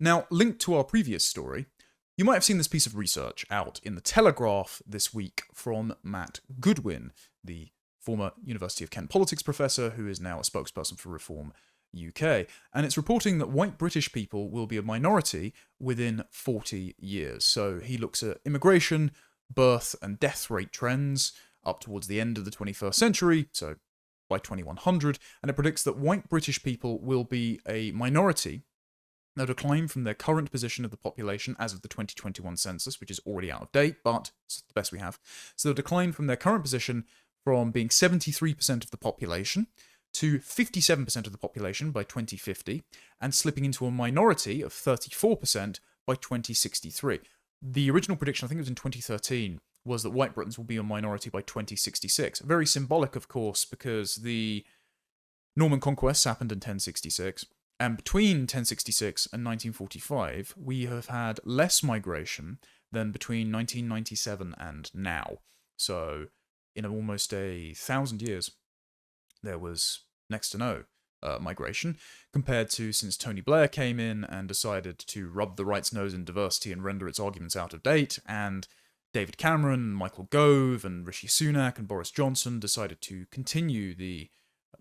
Now, linked to our previous story, you might have seen this piece of research out in the Telegraph this week from Matt Goodwin, the former University of Kent politics professor who is now a spokesperson for Reform UK. And it's reporting that white British people will be a minority within 40 years. So he looks at immigration, birth and death rate trends up towards the end of the 21st century, so by 2100, and it predicts that white British people will be a minority. They'll decline from their current position of the population as of the 2021 census, which is already out of date, but it's the best we have. So they'll decline from their current position from being 73% of the population to 57% of the population by 2050, and slipping into a minority of 34% by 2063. The original prediction, I think it was in 2013, was that white Britons will be a minority by 2066. Very symbolic, of course, because the Norman conquests happened in 1066, and between 1066 and 1945, we have had less migration than between 1997 and now. So, in almost 1,000 years, there was next to no migration, compared to since Tony Blair came in and decided to rub the right's nose in diversity and render its arguments out of date, and David Cameron, Michael Gove, and Rishi Sunak and Boris Johnson decided to continue the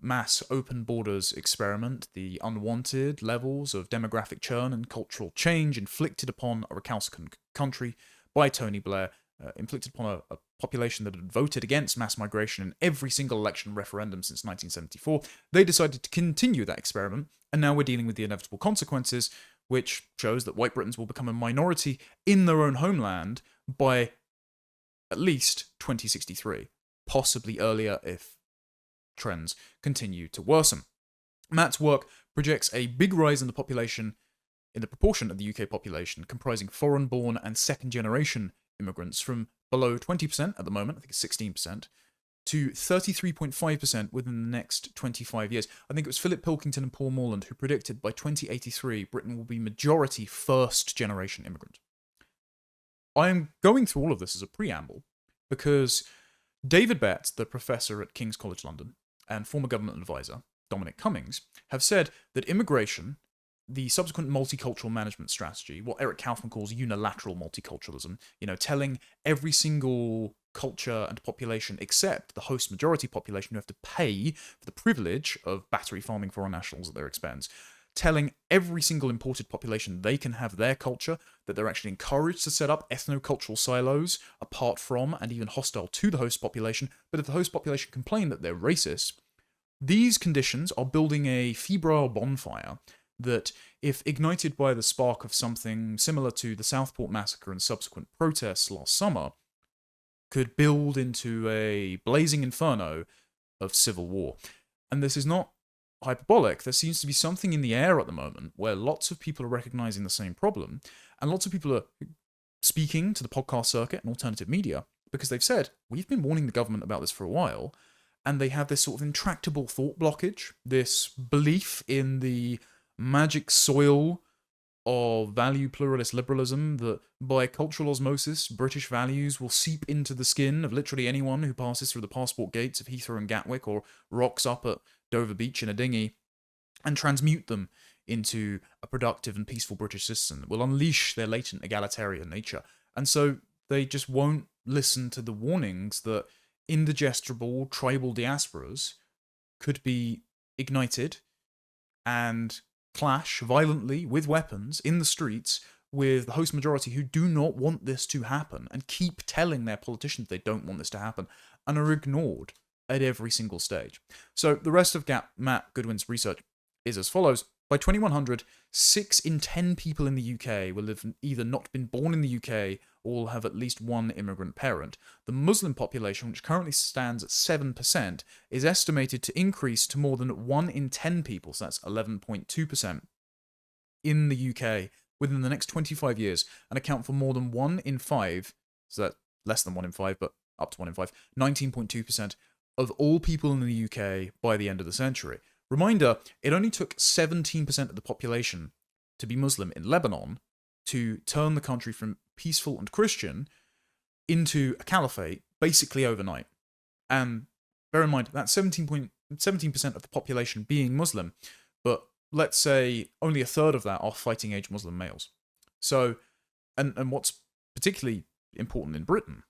mass open borders experiment, the unwanted levels of demographic churn and cultural change inflicted upon a recalcitrant country by Tony Blair, inflicted upon a population that had voted against mass migration in every single election referendum since 1974. They decided to continue that experiment, and now we're dealing with the inevitable consequences, which shows that white Britons will become a minority in their own homeland by at least 2063, possibly earlier if trends continue to worsen. Matt's work projects a big rise in the population, in the proportion of the UK population comprising foreign-born and second-generation immigrants from below 20% at the moment, I think it's 16%, to 33.5% within the next 25 years. I think it was Philip Pilkington and Paul Morland who predicted by 2083 Britain will be majority first-generation immigrant. I am going through all of this as a preamble because David Betz, the professor at King's College London, and former government advisor, Dominic Cummings, have said that immigration, the subsequent multicultural management strategy, what Eric Kaufman calls unilateral multiculturalism, telling every single culture and population except the host majority population who have to pay for the privilege of battery farming foreign nationals at their expense, telling every single imported population they can have their culture, that they're actually encouraged to set up ethno-cultural silos apart from and even hostile to the host population, but if the host population complain that they're racist, these conditions are building a febrile bonfire that, if ignited by the spark of something similar to the Southport massacre and subsequent protests last summer, could build into a blazing inferno of civil war. And this is not hyperbolic. There seems to be something in the air at the moment where lots of people are recognizing the same problem, and lots of people are speaking to the podcast circuit and alternative media because they've said, we've been warning the government about this for a while, and they have this sort of intractable thought blockage, this belief in the magic soil of value pluralist liberalism that by cultural osmosis, British values will seep into the skin of literally anyone who passes through the passport gates of Heathrow and Gatwick or rocks up at Dover Beach in a dinghy, and transmute them into a productive and peaceful British citizen that will unleash their latent egalitarian nature. And so they just won't listen to the warnings that indigestible tribal diasporas could be ignited and clash violently with weapons in the streets with the host majority who do not want this to happen and keep telling their politicians they don't want this to happen and are ignored at every single stage. So the rest of Matt Goodwin's research is as follows. By 2100, 6 in 10 people in the UK will have either not been born in the UK or will have at least one immigrant parent. The Muslim population, which currently stands at 7%, is estimated to increase to more than 1 in 10 people, so that's 11.2%, in the UK within the next 25 years and account for more than 1 in 5, so that's less than 1 in 5, but up to 1 in 5, 19.2% of all people in the UK by the end of the century. Reminder, it only took 17% of the population to be Muslim in Lebanon to turn the country from peaceful and Christian into a caliphate basically overnight. And bear in mind, that's 17% of the population being Muslim, but let's say only a third of that are fighting age Muslim males. So, and what's particularly important in Britain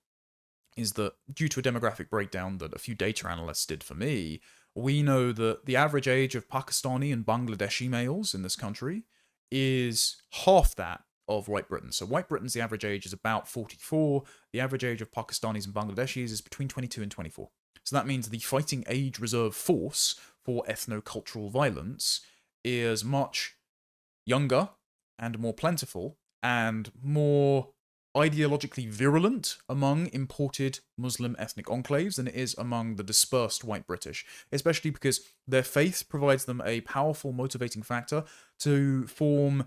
is that due to a demographic breakdown that a few data analysts did for me, we know that the average age of Pakistani and Bangladeshi males in this country is half that of White Britain. So White Britain's the average age is about 44. The average age of Pakistanis and Bangladeshis is between 22 and 24. So that means the fighting age reserve force for ethno-cultural violence is much younger and more plentiful and more ideologically virulent among imported Muslim ethnic enclaves than it is among the dispersed white British, especially because their faith provides them a powerful motivating factor to form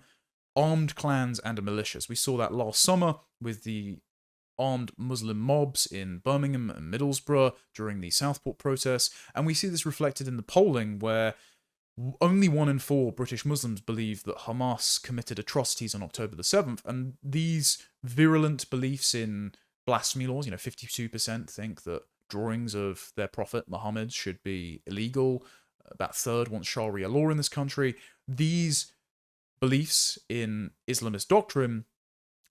armed clans and militias. We saw that last summer with the armed Muslim mobs in Birmingham and Middlesbrough during the Southport protests, and we see this reflected in the polling where only 1 in 4 British Muslims believe that Hamas committed atrocities on October the 7th, and these virulent beliefs in blasphemy laws, 52% think that drawings of their prophet Muhammad should be illegal, about a third want Sharia law in this country. These beliefs in Islamist doctrine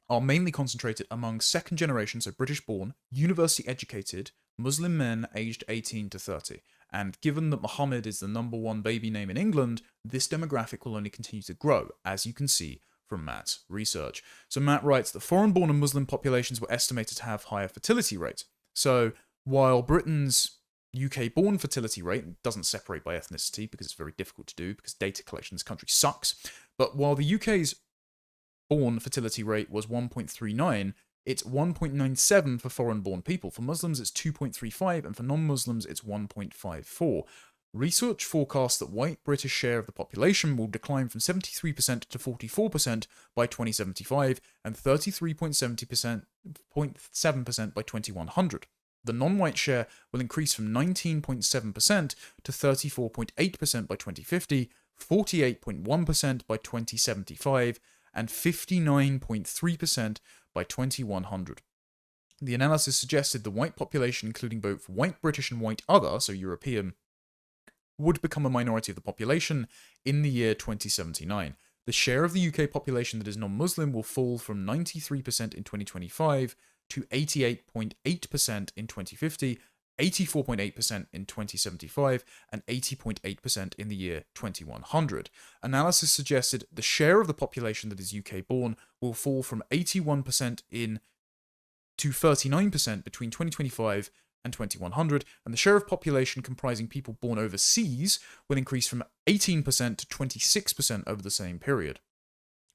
are mainly concentrated among second generation, so British-born, university-educated Muslim men aged 18 to 30. And given that Muhammad is the #1 baby name in England, this demographic will only continue to grow, as you can see from Matt's research. So Matt writes that foreign-born and Muslim populations were estimated to have higher fertility rates. So while Britain's UK-born fertility rate doesn't separate by ethnicity because it's very difficult to do because data collection in this country sucks, but while the UK's born fertility rate was 1.39, it's 1.97 for foreign-born people. For Muslims, it's 2.35, and for non-Muslims, it's 1.54. Research forecasts that white British share of the population will decline from 73% to 44% by 2075 and 33.7% by 2100. The non-white share will increase from 19.7% to 34.8% by 2050, 48.1% by 2075, and 59.3% by 2100. The analysis suggested the white population, including both white British and white other, so European, would become a minority of the population in the year 2079. The share of the UK population that is non-Muslim will fall from 93% in 2025 to 88.8% in 2050, 84.8% in 2075, and 80.8% in the year 2100. Analysis suggested the share of the population that is UK-born will fall from 81% to 39% between 2025 and 2100, and the share of population comprising people born overseas will increase from 18% to 26% over the same period.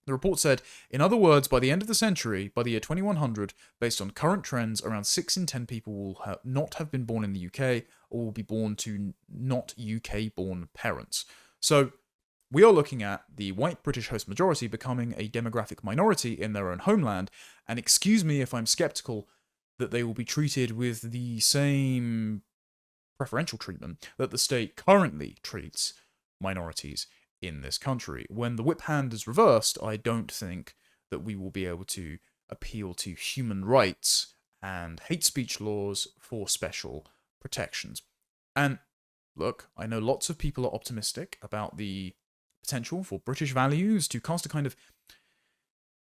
The report said, in other words, by the end of the century, by the year 2100, based on current trends, around 6 in 10 people will not have been born in the UK or will be born to not UK-born parents. So we are looking at the white British host majority becoming a demographic minority in their own homeland, and excuse me if I'm skeptical that they will be treated with the same preferential treatment that the state currently treats minorities in this country. When the whip hand is reversed, I don't think that we will be able to appeal to human rights and hate speech laws for special protections. And look, I know lots of people are optimistic about the potential for British values to cast a kind of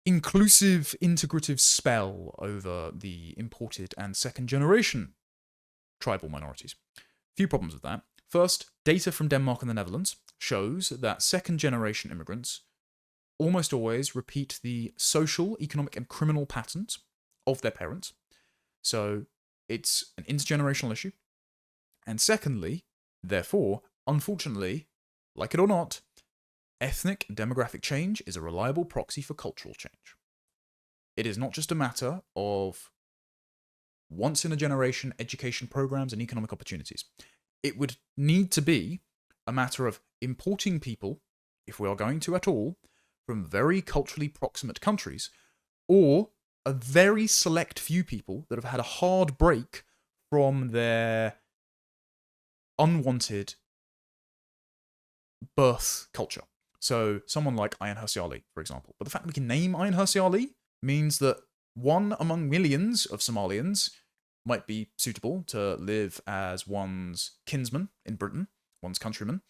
inclusive, integrative spell over the imported and second generation tribal minorities. Few problems with that. First, data from Denmark and the Netherlands shows that second-generation immigrants almost always repeat the social, economic, and criminal patterns of their parents. So it's an intergenerational issue. And secondly, therefore, unfortunately, like it or not, ethnic and demographic change is a reliable proxy for cultural change. It is not just a matter of once-in-a-generation education programs and economic opportunities. It would need to be a matter of importing people, if we are going to at all, from very culturally proximate countries, or a very select few people that have had a hard break from their unwanted birth culture. So someone like Ayaan Hirsi Ali, for example. But the fact that we can name Ayaan Hirsi Ali means that one among millions of Somalians might be suitable to live as one's kinsman in Britain, one's countryman.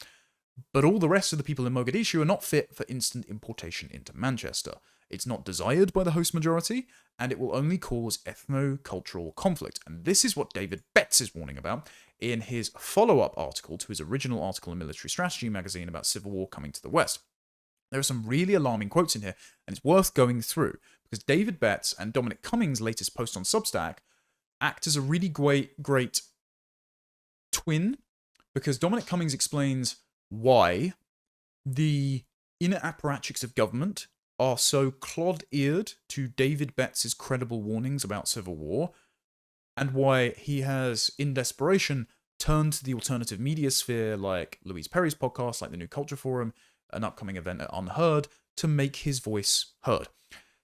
but all the rest of the people in Mogadishu are not fit for instant importation into Manchester. It's not desired by the host majority, and it will only cause ethno-cultural conflict. And this is what David Betz is warning about in his follow-up article to his original article in Military Strategy magazine about civil war coming to the West. There are some really alarming quotes in here, and it's worth going through, because David Betz and Dominic Cummings' latest post on Substack act as a really great twin, because Dominic Cummings explains why the inner apparatchiks of government are so clod-eared to David Betz' credible warnings about civil war, and why he has, in desperation, turned to the alternative media sphere like Louise Perry's podcast, like the New Culture Forum, an upcoming event at Unheard, to make his voice heard.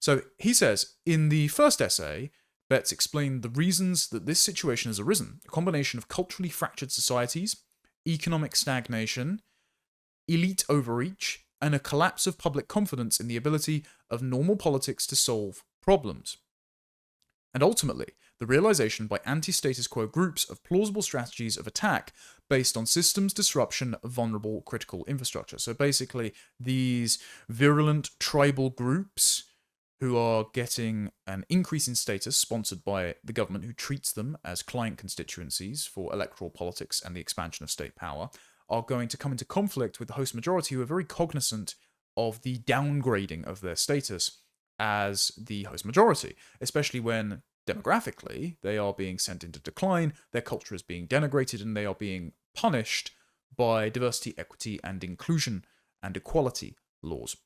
So he says, in the first essay, Betz explained the reasons that this situation has arisen: a combination of culturally fractured societies, economic stagnation, elite overreach, and a collapse of public confidence in the ability of normal politics to solve problems. And ultimately, the realization by anti-status quo groups of plausible strategies of attack based on systems disruption of vulnerable critical infrastructure. So basically, these virulent tribal groups who are getting an increase in status sponsored by the government, who treats them as client constituencies for electoral politics and the expansion of state power, are going to come into conflict with the host majority, who are very cognizant of the downgrading of their status as the host majority, especially when demographically they are being sent into decline, their culture is being denigrated, and they are being punished by diversity, equity, and inclusion and equality laws.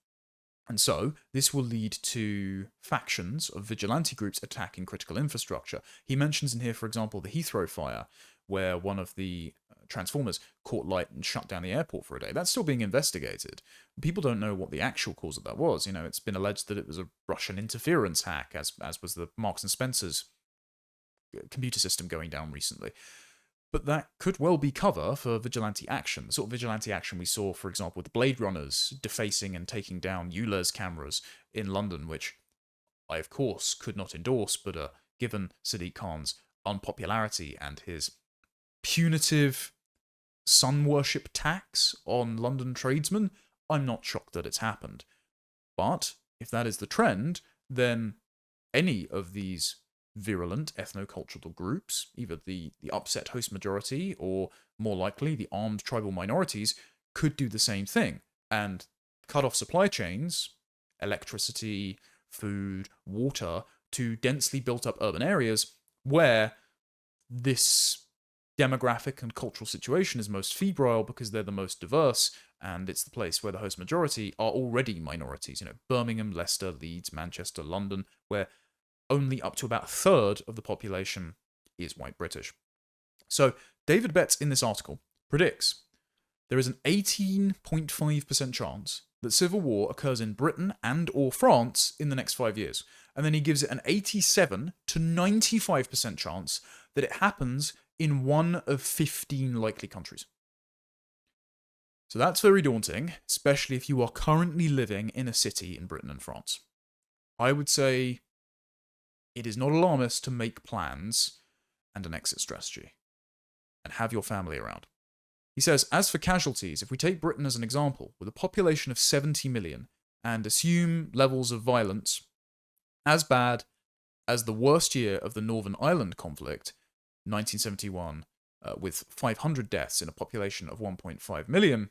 And so, this will lead to factions of vigilante groups attacking critical infrastructure. He mentions in here, for example, the Heathrow fire, where one of the transformers caught light and shut down the airport for a day. That's still being investigated. People don't know what the actual cause of that was. You know, it's been alleged that it was a Russian interference hack, as was the Marks and Spencer's computer system going down recently. But that could well be cover for vigilante action. The sort of vigilante action we saw, for example, with the Blade Runners defacing and taking down Euler's cameras in London, which I, of course, could not endorse, but given Sadiq Khan's unpopularity and his punitive sun worship tax on London tradesmen, I'm not shocked that it's happened. But if that is the trend, then any of these virulent ethno-cultural groups, either the upset host majority or, more likely, the armed tribal minorities, could do the same thing and cut off supply chains, electricity, food, water, to densely built up urban areas where this demographic and cultural situation is most febrile because they're the most diverse, and it's the place where the host majority are already minorities. You know, Birmingham, Leicester, Leeds, Manchester, London, where only up to about a third of the population is white British. So David Betz in this article predicts there is an 18.5% chance that civil war occurs in Britain and or France in the next 5 years. And then he gives it an 87 to 95% chance that it happens in one of 15 likely countries. So that's very daunting, especially if you are currently living in a city in Britain and France. I would say it is not alarmist to make plans and an exit strategy, and have your family around. He says, as for casualties, if we take Britain as an example, with a population of 70 million, and assume levels of violence as bad as the worst year of the Northern Ireland conflict, 1971, with 500 deaths in a population of 1.5 million,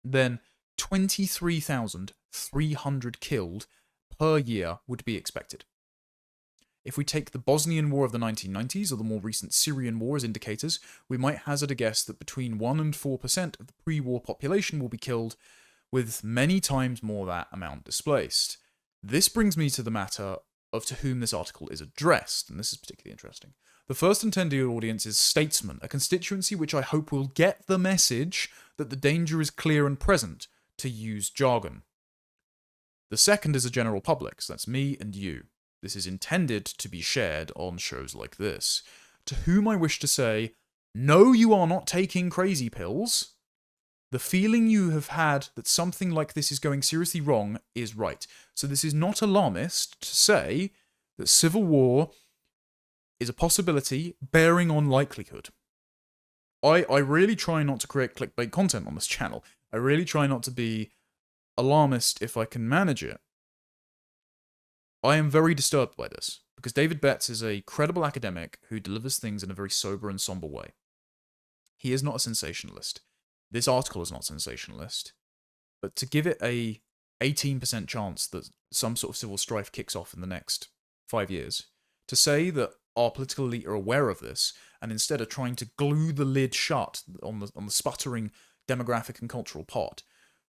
then 23,300 killed per year would be expected. If we take the Bosnian War of the 1990s or the more recent Syrian War as indicators, we might hazard a guess that between 1 and 4% of the pre-war population will be killed, with many times more that amount displaced. This brings me to the matter of to whom this article is addressed, and this is particularly interesting. The first intended audience is statesmen, a constituency which I hope will get the message that the danger is clear and present, to use jargon. The second is a general public, so that's me and you. This is intended to be shared on shows like this, to whom I wish to say, no, you are not taking crazy pills. The feeling you have had that something like this is going seriously wrong is right. So this is not alarmist to say that civil war is a possibility bearing on likelihood. I really try not to create clickbait content on this channel. I really try not to be alarmist if I can manage it. I am very disturbed by this, because David Betz is a credible academic who delivers things in a very sober and somber way. He is not a sensationalist. This article is not sensationalist, but to give it a 18% chance that some sort of civil strife kicks off in the next 5 years, to say that our political elite are aware of this and instead are trying to glue the lid shut on the sputtering demographic and cultural pot,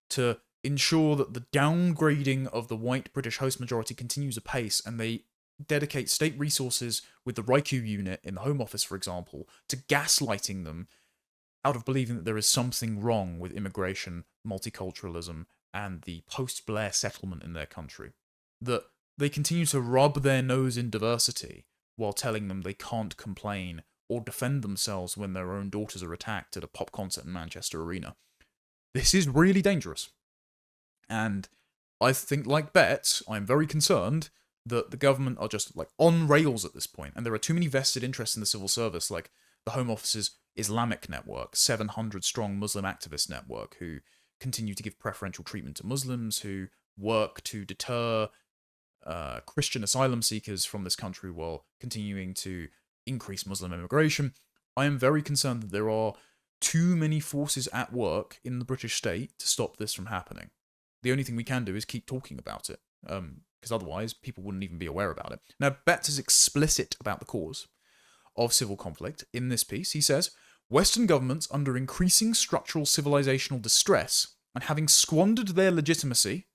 to ensure that the downgrading of the white British host majority continues apace, and they dedicate state resources with the RICU unit in the Home Office, for example, to gaslighting them out of believing that there is something wrong with immigration, multiculturalism, and the post-Blair settlement in their country. That they continue to rub their nose in diversity while telling them they can't complain or defend themselves when their own daughters are attacked at a pop concert in Manchester Arena. This is really dangerous. And I think, like Betz, I'm very concerned that the government are just like on rails at this point, and there are too many vested interests in the civil service, like the Home Office's Islamic network, 700-strong Muslim activist network, who continue to give preferential treatment to Muslims, who work to deter Christian asylum seekers from this country while continuing to increase Muslim immigration. I am very concerned that there are too many forces at work in the British state to stop this from happening. The only thing we can do is keep talking about it, because otherwise people wouldn't even be aware about it. Now, Betz is explicit about the cause of civil conflict in this piece. He says, Western governments under increasing structural civilizational distress and having squandered their legitimacy,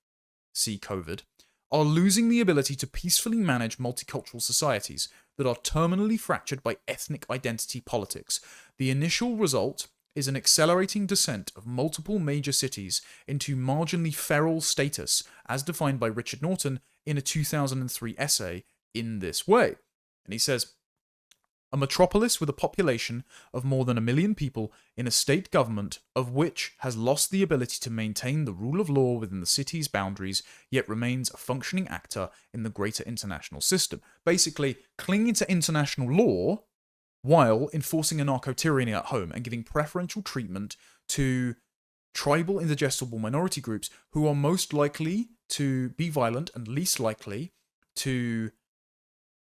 see COVID, are losing the ability to peacefully manage multicultural societies that are terminally fractured by ethnic identity politics. The initial result is an accelerating descent of multiple major cities into marginally feral status, as defined by Richard Norton in a 2003 essay in this way. And he says, a metropolis with a population of more than 1 million people in a state government of which has lost the ability to maintain the rule of law within the city's boundaries, yet remains a functioning actor in the greater international system. Basically, clinging to international law while enforcing anarcho-tyranny at home and giving preferential treatment to tribal indigestible minority groups who are most likely to be violent and least likely to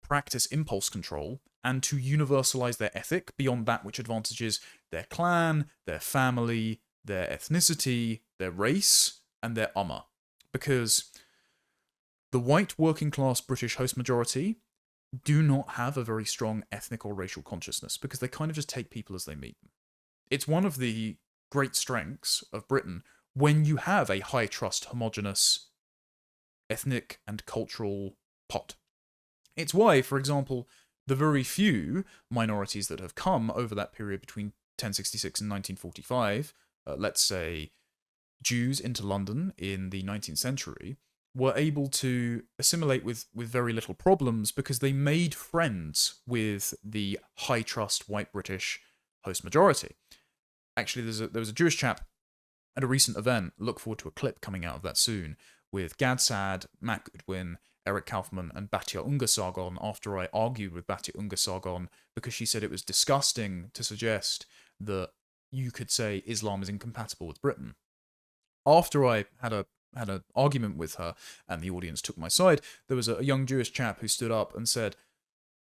practice impulse control and to universalize their ethic beyond that which advantages their clan, their family, their ethnicity, their race, and their ummah. Because the white working class British host majority do not have a very strong ethnic or racial consciousness, because they kind of just take people as they meet them. It's one of the great strengths of Britain when you have a high trust, homogenous ethnic and cultural pot. It's why, for example, the very few minorities that have come over that period between 1066 and 1945, let's say Jews into London in the 19th century, were able to assimilate with very little problems because they made friends with the high trust white British host majority. Actually, there was a Jewish chap at a recent event, look forward to a clip coming out of that soon, with Gad Saad, Matt Goodwin, Eric Kaufman, and Batia Ungar-Sargon, after I argued with Batia Ungar-Sargon because she said it was disgusting to suggest that you could say Islam is incompatible with Britain. After I had an argument with her and the audience took my side, there was a young Jewish chap who stood up and said,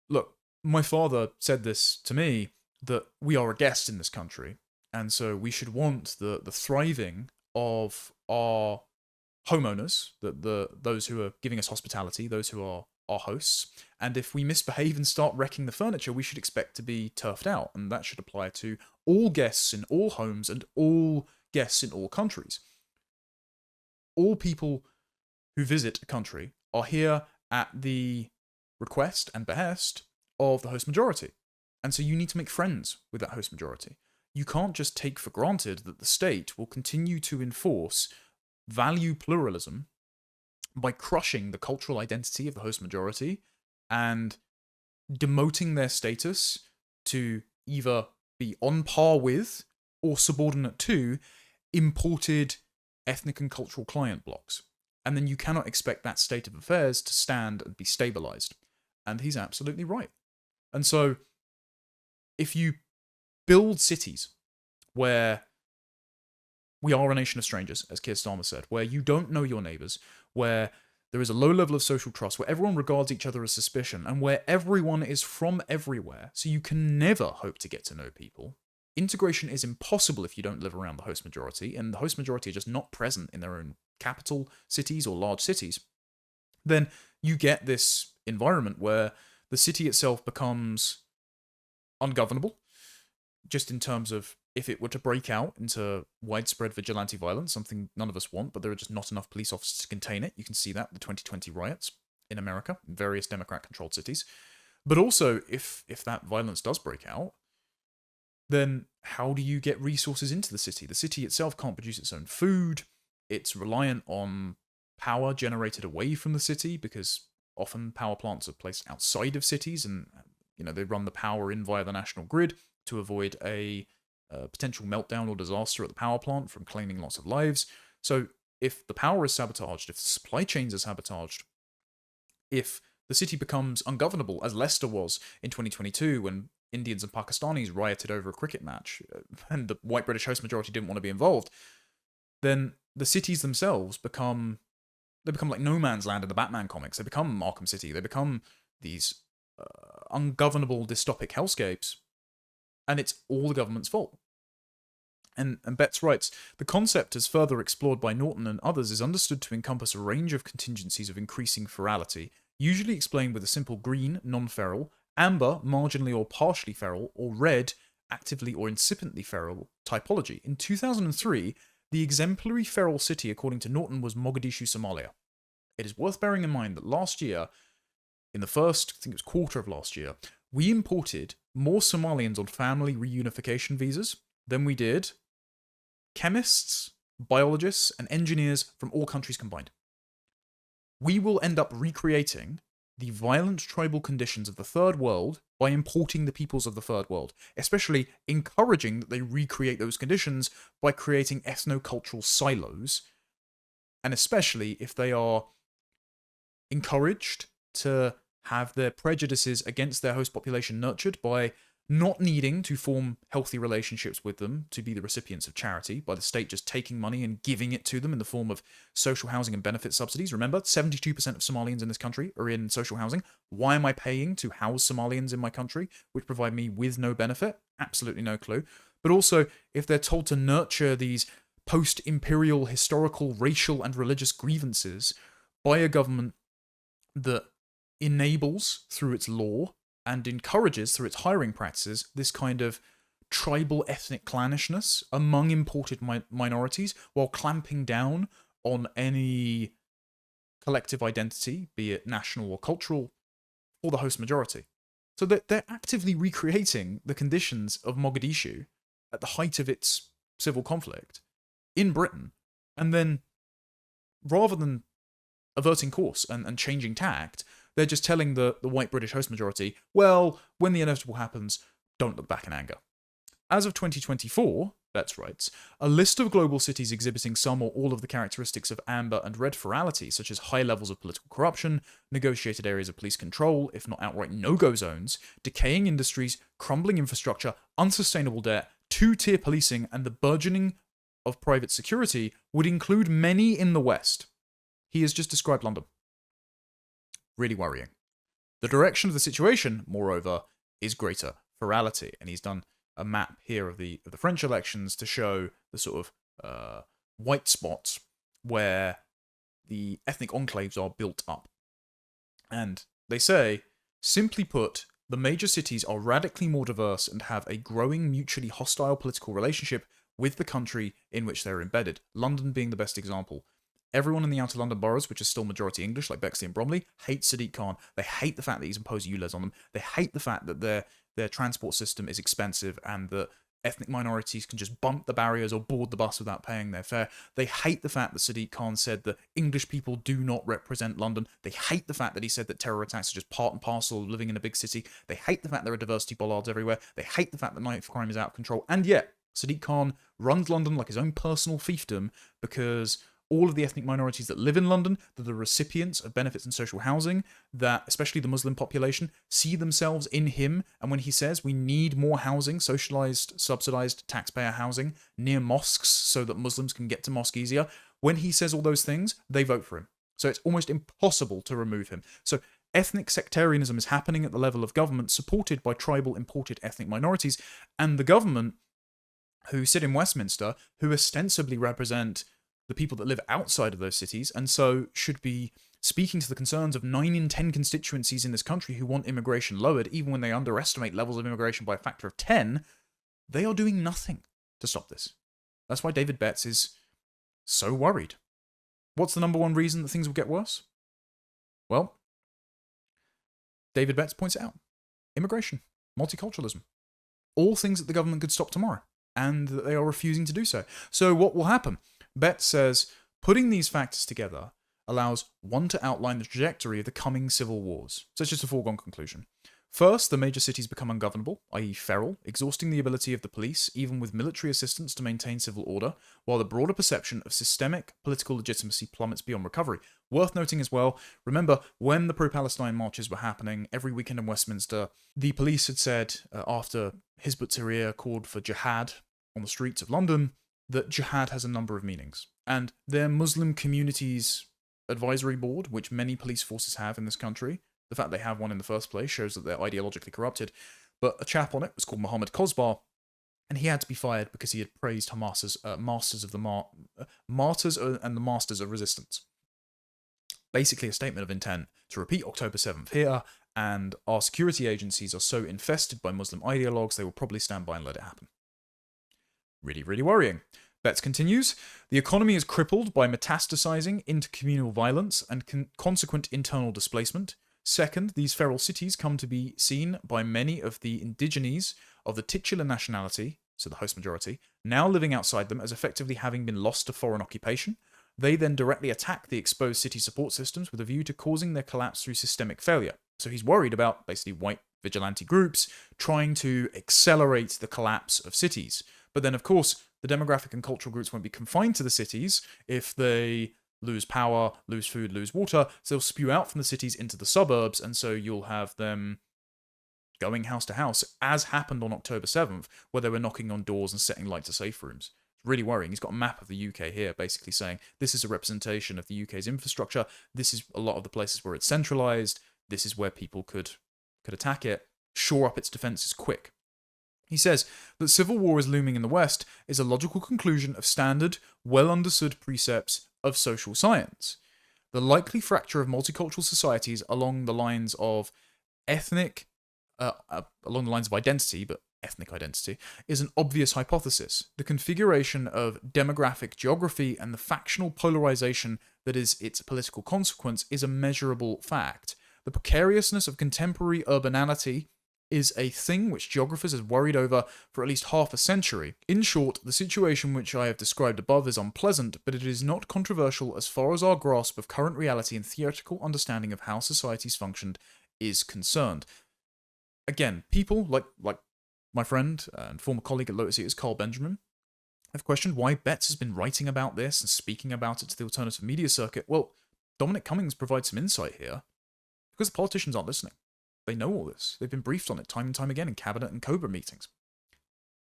look, my father said this to me, that we are a guest in this country, and so we should want the thriving of our homeowners, those who are giving us hospitality, those who are our hosts, and if we misbehave and start wrecking the furniture, we should expect to be turfed out, and that should apply to all guests in all homes and all guests in all countries. All people who visit a country are here at the request and behest of the host majority. And so you need to make friends with that host majority. You can't just take for granted that the state will continue to enforce value pluralism by crushing the cultural identity of the host majority and demoting their status to either be on par with or subordinate to imported ethnic and cultural client blocks. And then you cannot expect that state of affairs to stand and be stabilized. And he's absolutely right. And so if you build cities where we are a nation of strangers, as Keir Starmer said, where you don't know your neighbours, where there is a low level of social trust, where everyone regards each other as suspicion, and where everyone is from everywhere, so you can never hope to get to know people. Integration is impossible if you don't live around the host majority, and the host majority are just not present in their own capital cities or large cities. Then you get this environment where the city itself becomes ungovernable, just in terms of if it were to break out into widespread vigilante violence, something none of us want, but there are just not enough police officers to contain it. You can see that, the 2020 riots in America, in various Democrat-controlled cities. But also, if that violence does break out, then how do you get resources into the city? The city itself can't produce its own food. It's reliant on power generated away from the city, because often power plants are placed outside of cities, and they run the power in via the national grid to avoid a potential meltdown or disaster at the power plant from claiming lots of lives. So if the power is sabotaged, if the supply chains are sabotaged, if the city becomes ungovernable, as Leicester was in 2022 when Indians and Pakistanis rioted over a cricket match and the white British host majority didn't want to be involved, then the cities themselves become like no man's land in the Batman comics. They become Arkham City. They become these ungovernable dystopic hellscapes, and it's all the government's fault. And Betz writes, the concept, as further explored by Norton and others, is understood to encompass a range of contingencies of increasing ferality, usually explained with a simple green, non-feral, amber, marginally or partially feral, or red, actively or incipiently feral typology. In 2003, the exemplary feral city, according to Norton, was Mogadishu, Somalia. It is worth bearing in mind that last year, in the first, I think it was quarter of last year, we imported more Somalians on family reunification visas than we did chemists, biologists, and engineers from all countries combined. We will end up recreating the violent tribal conditions of the third world by importing the peoples of the third world, especially encouraging that they recreate those conditions by creating ethno-cultural silos, and especially if they are encouraged to have their prejudices against their host population nurtured by not needing to form healthy relationships with them to be the recipients of charity, by the state just taking money and giving it to them in the form of social housing and benefit subsidies. Remember, 72% of Somalians in this country are in social housing. Why am I paying to house Somalians in my country, which provide me with no benefit? Absolutely no clue. But also, if they're told to nurture these post-imperial, historical, racial, and religious grievances by a government that enables, through its law, and encourages, through its hiring practices, this kind of tribal ethnic clannishness among imported minorities, while clamping down on any collective identity, be it national or cultural, for the host majority. So they're actively recreating the conditions of Mogadishu at the height of its civil conflict in Britain, and then, rather than averting course and changing tact, they're just telling the white British host majority, well, when the inevitable happens, don't look back in anger. As of 2024, Betz writes, a list of global cities exhibiting some or all of the characteristics of amber and red ferality, such as high levels of political corruption, negotiated areas of police control, if not outright no-go zones, decaying industries, crumbling infrastructure, unsustainable debt, two-tier policing, and the burgeoning of private security, would include many in the West. He has just described London. Really worrying. The direction of the situation, moreover, is greater ferality, and he's done a map here of the French elections to show the sort of white spots where the ethnic enclaves are built up. And they say, simply put, the major cities are radically more diverse and have a growing mutually hostile political relationship with the country in which they're embedded, London being the best example. Everyone in the outer London boroughs, which is still majority English, like Bexley and Bromley, hate Sadiq Khan. They hate the fact that he's imposed ULEZ on them. They hate the fact that their transport system is expensive and that ethnic minorities can just bump the barriers or board the bus without paying their fare. They hate the fact that Sadiq Khan said that English people do not represent London. They hate the fact that he said that terror attacks are just part and parcel of living in a big city. They hate the fact there are diversity bollards everywhere. They hate the fact that knife crime is out of control. And yet, Sadiq Khan runs London like his own personal fiefdom because all of the ethnic minorities that live in London, that are recipients of benefits and social housing, that especially the Muslim population see themselves in him. And when he says we need more housing, socialized, subsidized taxpayer housing near mosques so that Muslims can get to mosque easier, when he says all those things, they vote for him. So it's almost impossible to remove him. So ethnic sectarianism is happening at the level of government, supported by tribal imported ethnic minorities, and the government, who sit in Westminster, who ostensibly represent the people that live outside of those cities, and so should be speaking to the concerns of 9 in 10 constituencies in this country who want immigration lowered, even when they underestimate levels of immigration by a factor of 10, they are doing nothing to stop this. That's why David Betz is so worried. What's the number one reason that things will get worse? Well, David Betz points it out. Immigration, multiculturalism. All things that the government could stop tomorrow, and that they are refusing to do so. So what will happen? Betz says, putting these factors together allows one to outline the trajectory of the coming civil wars. So it's just a foregone conclusion. First, the major cities become ungovernable, i.e. feral, exhausting the ability of the police, even with military assistance, to maintain civil order, while the broader perception of systemic political legitimacy plummets beyond recovery. Worth noting as well, remember, when the pro-Palestine marches were happening every weekend in Westminster, the police had said, after Hizb ut-Tahrir called for jihad on the streets of London, that jihad has a number of meanings. And their Muslim Communities Advisory Board, which many police forces have in this country, the fact they have one in the first place shows that they're ideologically corrupted. But a chap on it was called Mohammed Kosbar, and he had to be fired because he had praised Hamas's martyrs and the masters of resistance. Basically a statement of intent to repeat October 7th here, and our security agencies are so infested by Muslim ideologues they will probably stand by and let it happen. Really, really worrying. Betz continues, the economy is crippled by metastasizing intercommunal violence and consequent internal displacement. Second, these feral cities come to be seen by many of the indigenes of the titular nationality, so the host majority, now living outside them as effectively having been lost to foreign occupation. They then directly attack the exposed city support systems with a view to causing their collapse through systemic failure. So he's worried about basically white vigilante groups trying to accelerate the collapse of cities. But then, of course, the demographic and cultural groups won't be confined to the cities if they lose power, lose food, lose water, so they'll spew out from the cities into the suburbs, and so you'll have them going house to house, as happened on October 7th, where they were knocking on doors and setting light to safe rooms. It's really worrying. He's got a map of the UK here, basically saying, this is a representation of the UK's infrastructure, this is a lot of the places where it's centralised, this is where people could attack it, shore up its defences quick. He says that civil war is looming in the West is a logical conclusion of standard, well-understood precepts of social science. The likely fracture of multicultural societies along the lines of identity, but ethnic identity, is an obvious hypothesis. The configuration of demographic geography and the factional polarization that is its political consequence is a measurable fact. The precariousness of contemporary urbanality is a thing which geographers have worried over for at least half a century. In short, the situation which I have described above is unpleasant, but it is not controversial as far as our grasp of current reality and theoretical understanding of how societies functioned is concerned. Again, people like my friend and former colleague at Lotus Eaters, Carl Benjamin, have questioned why Betz has been writing about this and speaking about it to the alternative media circuit. Well, Dominic Cummings provides some insight here, because the politicians aren't listening. They know all this. They've been briefed on it time and time again in cabinet and Cobra meetings.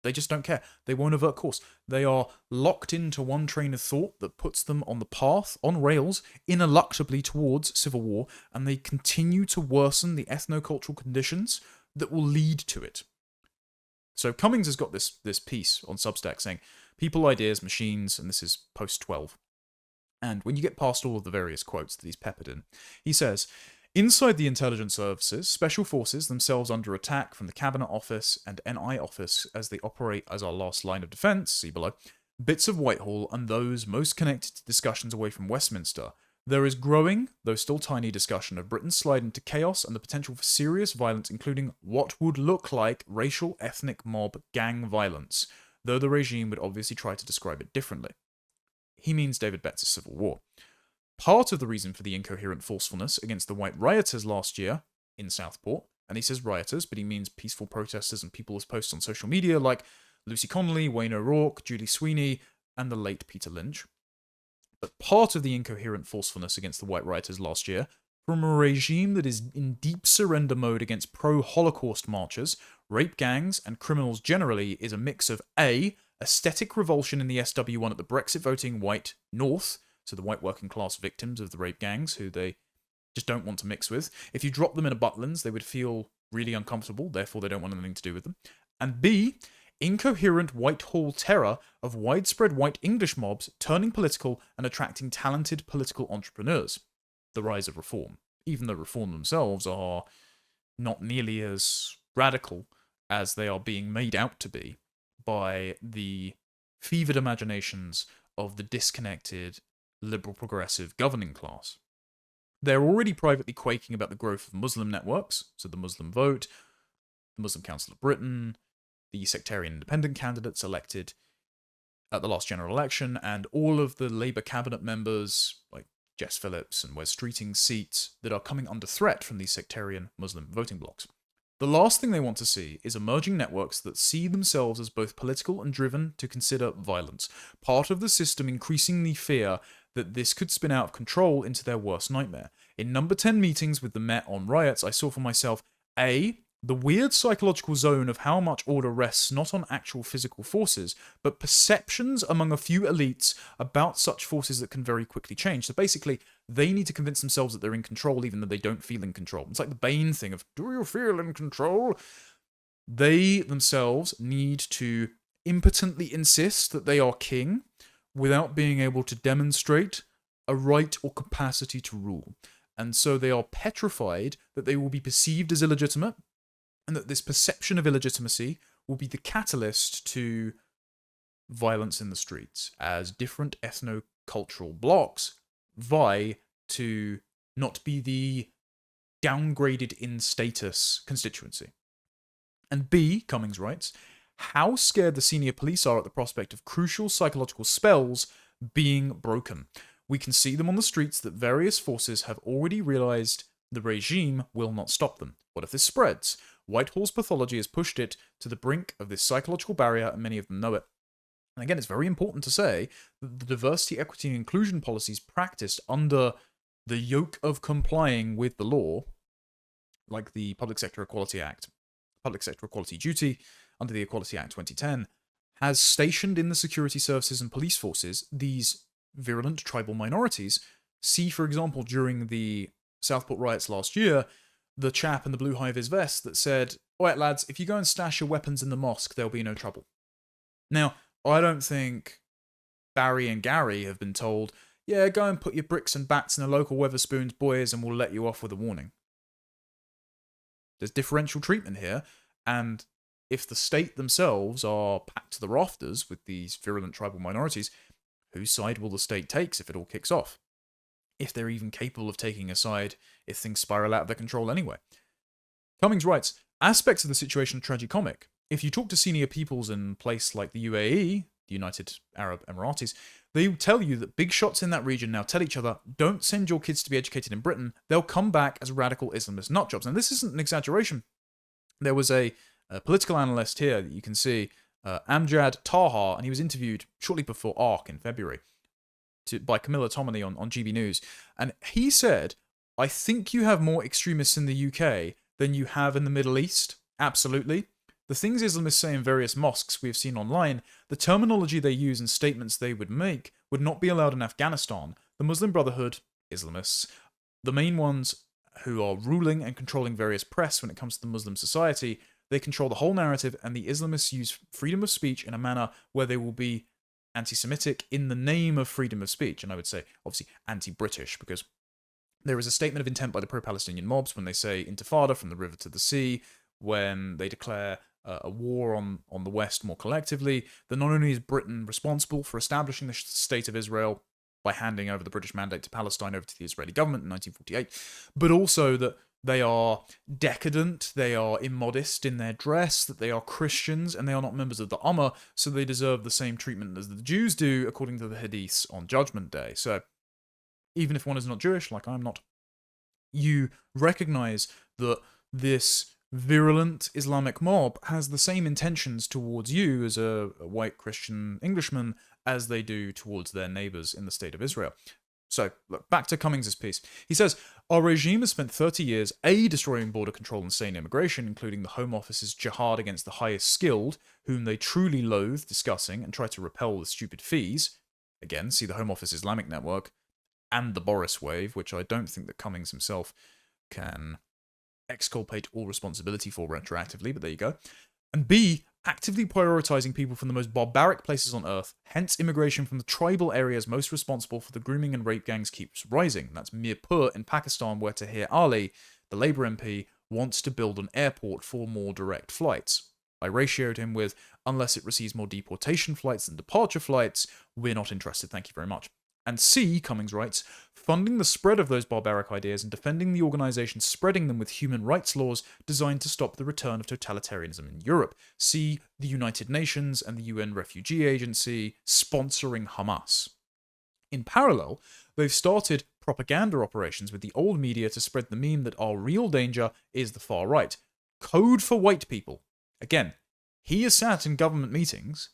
They just don't care. They won't avert course. They are locked into one train of thought that puts them on the path, on rails, ineluctably towards civil war, and they continue to worsen the ethno-cultural conditions that will lead to it. So Cummings has got this piece on Substack saying, people, ideas, machines, and this is post 12. And when you get past all of the various quotes that he's peppered in, he says, inside the intelligence services, special forces themselves under attack from the Cabinet Office and NI Office as they operate as our last line of defence, see below, bits of Whitehall and those most connected to discussions away from Westminster, there is growing, though still tiny, discussion of Britain's slide into chaos and the potential for serious violence, including what would look like racial, ethnic, mob, gang violence, though the regime would obviously try to describe it differently. He means David Betz's civil war. Part of the reason for the incoherent forcefulness against the white rioters last year in Southport, and he says rioters, but he means peaceful protesters and people as posts on social media like Lucy Connolly, Wayne O'Rourke, Julie Sweeney, and the late Peter Lynch. but part of the incoherent forcefulness against the white rioters last year from a regime that is in deep surrender mode against pro-Holocaust marchers, rape gangs, and criminals generally is a mix of A, aesthetic revulsion in the SW1 at the Brexit voting white North, so the white working class victims of the rape gangs who they just don't want to mix with. If you drop them in a Butlins, they would feel really uncomfortable, therefore they don't want anything to do with them. And B, incoherent Whitehall terror of widespread white English mobs turning political and attracting talented political entrepreneurs. The rise of reform, even though reform themselves are not nearly as radical as they are being made out to be by the fevered imaginations of the disconnected liberal progressive governing class. They're already privately quaking about the growth of Muslim networks, so the Muslim Vote, the Muslim Council of Britain, the sectarian independent candidates elected at the last general election, and all of the Labour cabinet members, like Jess Phillips and Wes Streeting's seats, that are coming under threat from these sectarian Muslim voting blocs. The last thing they want to see is emerging networks that see themselves as both political and driven to consider violence. Part of the system increasingly fear that this could spin out of control into their worst nightmare. In number 10 meetings with the Met on riots, I saw for myself, A, the weird psychological zone of how much order rests not on actual physical forces, but perceptions among a few elites about such forces that can very quickly change. So basically, they need to convince themselves that they're in control even though they don't feel in control. It's like the Bane thing of, do you feel in control? They themselves need to impotently insist that they are king without being able to demonstrate a right or capacity to rule. And so they are petrified that they will be perceived as illegitimate, and that this perception of illegitimacy will be the catalyst to violence in the streets, as different ethno-cultural blocks vie to not be the downgraded in status constituency. And B, Cummings writes, how scared the senior police are at the prospect of crucial psychological spells being broken. We can see them on the streets that various forces have already realised the regime will not stop them. What if this spreads? Whitehall's pathology has pushed it to the brink of this psychological barrier, and many of them know it. And again, it's very important to say that the diversity, equity, and inclusion policies practiced under the yoke of complying with the law, like the Public Sector Equality Act, Public Sector Equality Duty, under the Equality Act 2010, has stationed in the security services and police forces these virulent tribal minorities. See, for example, during the Southport riots last year, the chap in the blue high-vis vest that said, alright lads, if you go and stash your weapons in the mosque, there'll be no trouble. Now, I don't think Barry and Gary have been told, yeah, go and put your bricks and bats in the local Weatherspoons, boys, and we'll let you off with a warning. There's differential treatment here, and if the state themselves are packed to the rafters with these virulent tribal minorities, whose side will the state take if it all kicks off? If they're even capable of taking a side if things spiral out of their control anyway. Cummings writes, aspects of the situation are tragicomic. If you talk to senior peoples in a place like the UAE, the United Arab Emiratis, they will tell you that big shots in that region now tell each other, don't send your kids to be educated in Britain, they'll come back as radical Islamist nutjobs. And this isn't an exaggeration. There was a political analyst here that you can see, Amjad Taha, and he was interviewed shortly before ARC in February by Camilla Tominey on GB News. And he said, I think you have more extremists in the UK than you have in the Middle East. Absolutely. The things Islamists say in various mosques we have seen online, the terminology they use and statements they would make would not be allowed in Afghanistan. The Muslim Brotherhood, Islamists, the main ones who are ruling and controlling various press when it comes to the Muslim society, they control the whole narrative, and the Islamists use freedom of speech in a manner where they will be anti-Semitic in the name of freedom of speech. And I would say, obviously, anti-British, because there is a statement of intent by the pro-Palestinian mobs when they say intifada from the river to the sea, when they declare a war on the West more collectively, that not only is Britain responsible for establishing the state of Israel by handing over the British mandate to Palestine over to the Israeli government in 1948, but also that they are decadent, they are immodest in their dress, that they are Christians, and they are not members of the Ummah, so they deserve the same treatment as the Jews do, according to the Hadiths on Judgment Day. So, even if one is not Jewish, like I'm not, you recognize that this virulent Islamic mob has the same intentions towards you as a white Christian Englishman as they do towards their neighbors in the state of Israel. So, look, back to Cummings' piece. He says, our regime has spent 30 years, A, destroying border control and sane immigration, including the Home Office's jihad against the highest skilled, whom they truly loathe discussing and try to repel with stupid fees. Again, see the Home Office Islamic Network, and the Boris wave, which I don't think that Cummings himself can exculpate all responsibility for retroactively, but there you go. And B, actively prioritizing people from the most barbaric places on earth, hence immigration from the tribal areas most responsible for the grooming and rape gangs keeps rising. That's Mirpur in Pakistan, where Tahir Ali, the Labour MP, wants to build an airport for more direct flights. I ratioed him with, unless it receives more deportation flights than departure flights, we're not interested, thank you very much. And C, Cummings writes, funding the spread of those barbaric ideas and defending the organisations spreading them with human rights laws designed to stop the return of totalitarianism in Europe. See the United Nations and the UN Refugee Agency sponsoring Hamas. In parallel, they've started propaganda operations with the old media to spread the meme that our real danger is the far right. Code for white people. Again, he has sat in government meetings.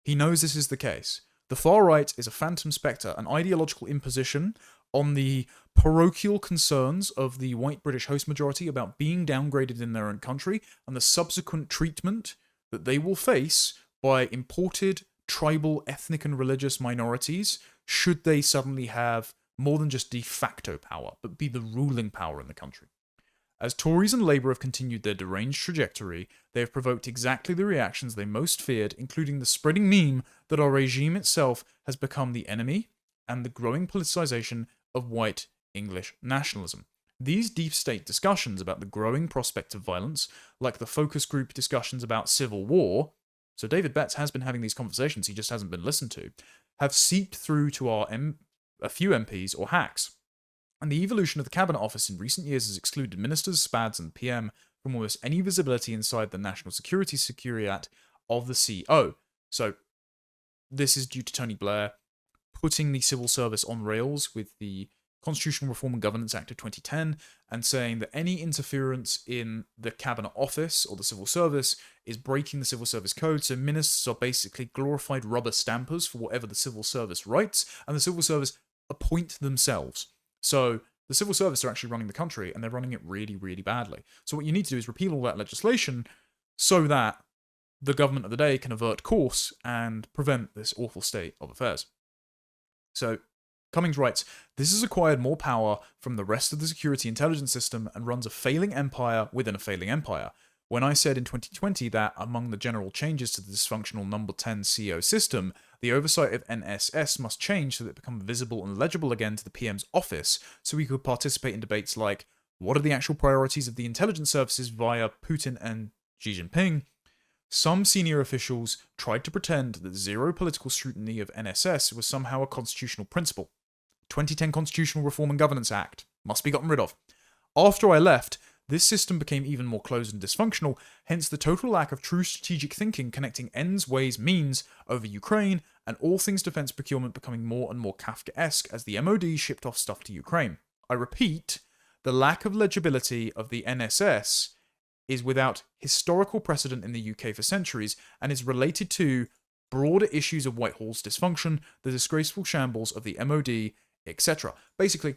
He knows this is the case. The far right is a phantom spectre, an ideological imposition on the parochial concerns of the white British host majority about being downgraded in their own country and the subsequent treatment that they will face by imported tribal, ethnic and religious minorities should they suddenly have more than just de facto power, but be the ruling power in the country. As Tories and Labour have continued their deranged trajectory, they have provoked exactly the reactions they most feared, including the spreading meme that our regime itself has become the enemy and the growing politicisation of white English nationalism. These deep state discussions about the growing prospect of violence, like the focus group discussions about civil war, so David Betz has been having these conversations, he just hasn't been listened to, have seeped through to a few MPs or hacks. And the evolution of the Cabinet Office in recent years has excluded ministers, SPADs, and PM from almost any visibility inside the National Security Secretariat of the CO. So, this is due to Tony Blair putting the civil service on rails with the Constitutional Reform and Governance Act of 2010 and saying that any interference in the Cabinet Office or the civil service is breaking the civil service code. So ministers are basically glorified rubber stampers for whatever the civil service writes, and the civil service appoint themselves. So the civil service are actually running the country, and they're running it really, really badly. So what you need to do is repeal all that legislation so that the government of the day can avert course and prevent this awful state of affairs. So Cummings writes, this has acquired more power from the rest of the security intelligence system and runs a failing empire within a failing empire. When I said in 2020 that among the general changes to the dysfunctional number 10 CO system, the oversight of NSS must change so that it becomes visible and legible again to the PM's office, so we could participate in debates like, what are the actual priorities of the intelligence services via Putin and Xi Jinping? Some senior officials tried to pretend that zero political scrutiny of NSS was somehow a constitutional principle. 2010 Constitutional Reform and Governance Act must be gotten rid of. After I left, this system became even more closed and dysfunctional, hence the total lack of true strategic thinking connecting ends, ways, means over Ukraine, and all things defense procurement becoming more and more Kafkaesque as the MOD shipped off stuff to Ukraine. I repeat, the lack of legibility of the NSS is without historical precedent in the UK for centuries and is related to broader issues of Whitehall's dysfunction, the disgraceful shambles of the MOD, etc. Basically,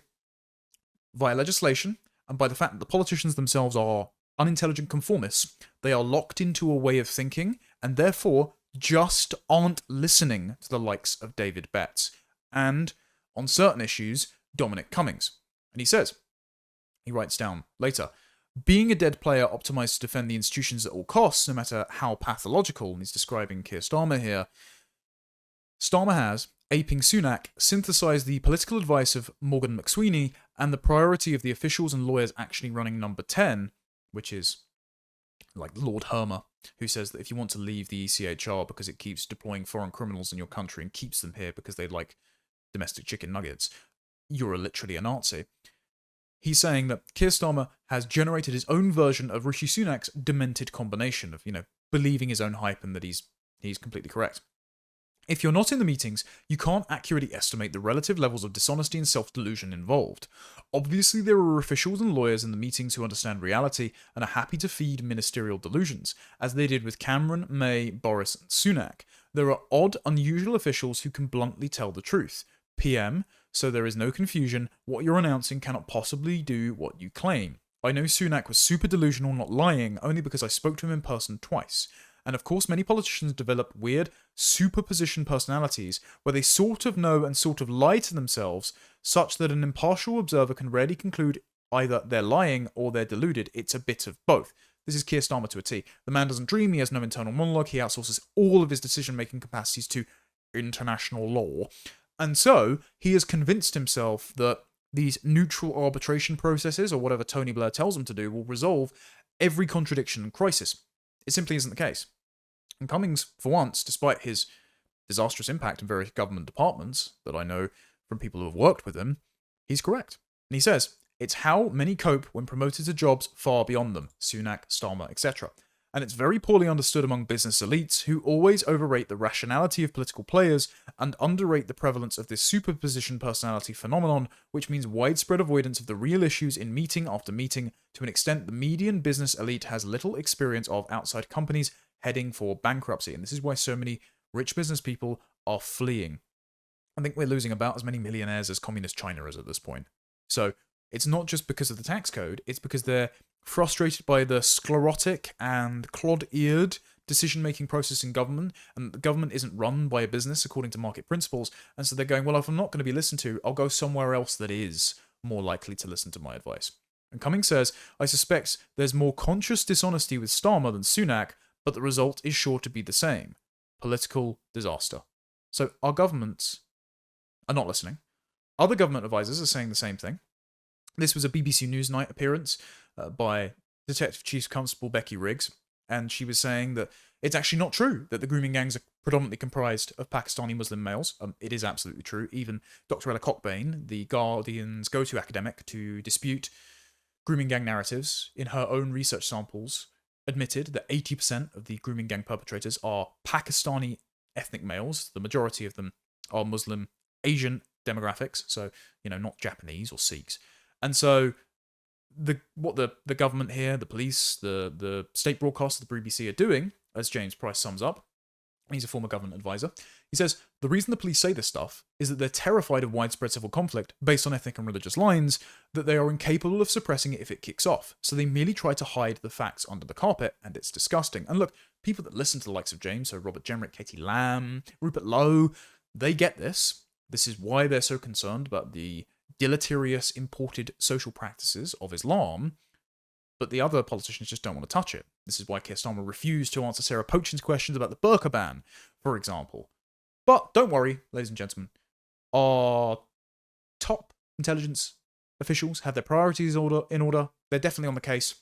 via legislation, and by the fact that the politicians themselves are unintelligent conformists, they are locked into a way of thinking, and therefore just aren't listening to the likes of David Betz, and, on certain issues, Dominic Cummings. And he writes down later, being a dead player optimized to defend the institutions at all costs, no matter how pathological, and he's describing Keir Starmer here, Starmer has, aping Sunak, synthesized the political advice of Morgan McSweeney and the priority of the officials and lawyers actually running number 10, which is like Lord Hermer, who says that if you want to leave the ECHR because it keeps deploying foreign criminals in your country and keeps them here because they like domestic chicken nuggets, you're literally a Nazi. He's saying that Keir Starmer has generated his own version of Rishi Sunak's demented combination of, believing his own hype and that he's completely correct. If you're not in the meetings, you can't accurately estimate the relative levels of dishonesty and self-delusion involved. Obviously, there are officials and lawyers in the meetings who understand reality and are happy to feed ministerial delusions, as they did with Cameron, May, Boris, and Sunak. There are odd, unusual officials who can bluntly tell the truth. PM, so there is no confusion, what you're announcing cannot possibly do what you claim. I know Sunak was super delusional, not lying, only because I spoke to him in person twice. And of course, many politicians develop weird, superposition personalities where they sort of know and sort of lie to themselves, such that an impartial observer can rarely conclude either they're lying or they're deluded. It's a bit of both. This is Keir Starmer to a T. The man doesn't dream, he has no internal monologue, he outsources all of his decision-making capacities to international law. And so, he has convinced himself that these neutral arbitration processes, or whatever Tony Blair tells them to do, will resolve every contradiction and crisis. It simply isn't the case. And Cummings, for once, despite his disastrous impact in various government departments that I know from people who have worked with him, he's correct. And he says, it's how many cope when promoted to jobs far beyond them, Sunak, Starmer, etc. And it's very poorly understood among business elites who always overrate the rationality of political players and underrate the prevalence of this superposition personality phenomenon, which means widespread avoidance of the real issues in meeting after meeting to an extent the median business elite has little experience of outside companies heading for bankruptcy. And this is why so many rich business people are fleeing. I think we're losing about as many millionaires as communist China is at this point. So it's not just because of the tax code, it's because they're frustrated by the sclerotic and clod-eared decision-making process in government, and the government isn't run by a business according to market principles, and so they're going, well, if I'm not going to be listened to, I'll go somewhere else that is more likely to listen to my advice. And Cummings says, I suspect there's more conscious dishonesty with Starmer than Sunak, but the result is sure to be the same. Political disaster. So our governments are not listening. Other government advisors are saying the same thing. This was a BBC Newsnight appearance by Detective Chief Constable Becky Riggs, and she was saying that it's actually not true that the grooming gangs are predominantly comprised of Pakistani Muslim males. It is absolutely true. Even Dr. Ella Cockbain, the Guardian's go-to academic to dispute grooming gang narratives, in her own research samples, admitted that 80% of the grooming gang perpetrators are Pakistani ethnic males. The majority of them are Muslim Asian demographics, so, not Japanese or Sikhs. And so what the government here, the police, the state broadcaster, the BBC are doing, as James Price sums up, he's a former government advisor, he says, the reason the police say this stuff is that they're terrified of widespread civil conflict based on ethnic and religious lines, that they are incapable of suppressing it if it kicks off. So they merely try to hide the facts under the carpet, and it's disgusting. And look, people that listen to the likes of James, so Robert Jenrick, Katie Lamb, Rupert Lowe, they get this. This is why they're so concerned about the deleterious imported social practices of Islam, but the other politicians just don't want to touch it. This is why Keir Starmer refused to answer Sarah Pochin's questions about the burqa ban, for example. But don't worry, ladies and gentlemen, our top intelligence officials have their priorities in order. They're definitely on the case.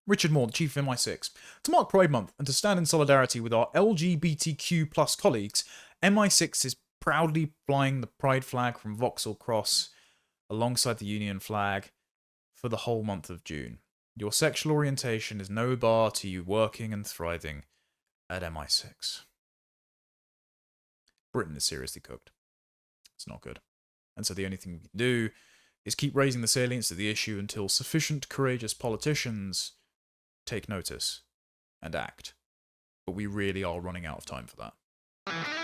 Richard Moore, the chief of MI6. To mark Pride Month and to stand in solidarity with our LGBTQ plus colleagues, MI6 is proudly flying the pride flag from Vauxhall Cross alongside the Union flag for the whole month of June. Your sexual orientation is no bar to you working and thriving at MI6. Britain is seriously cooked. It's not good. And so the only thing we can do is keep raising the salience of the issue until sufficient courageous politicians take notice and act. But we really are running out of time for that.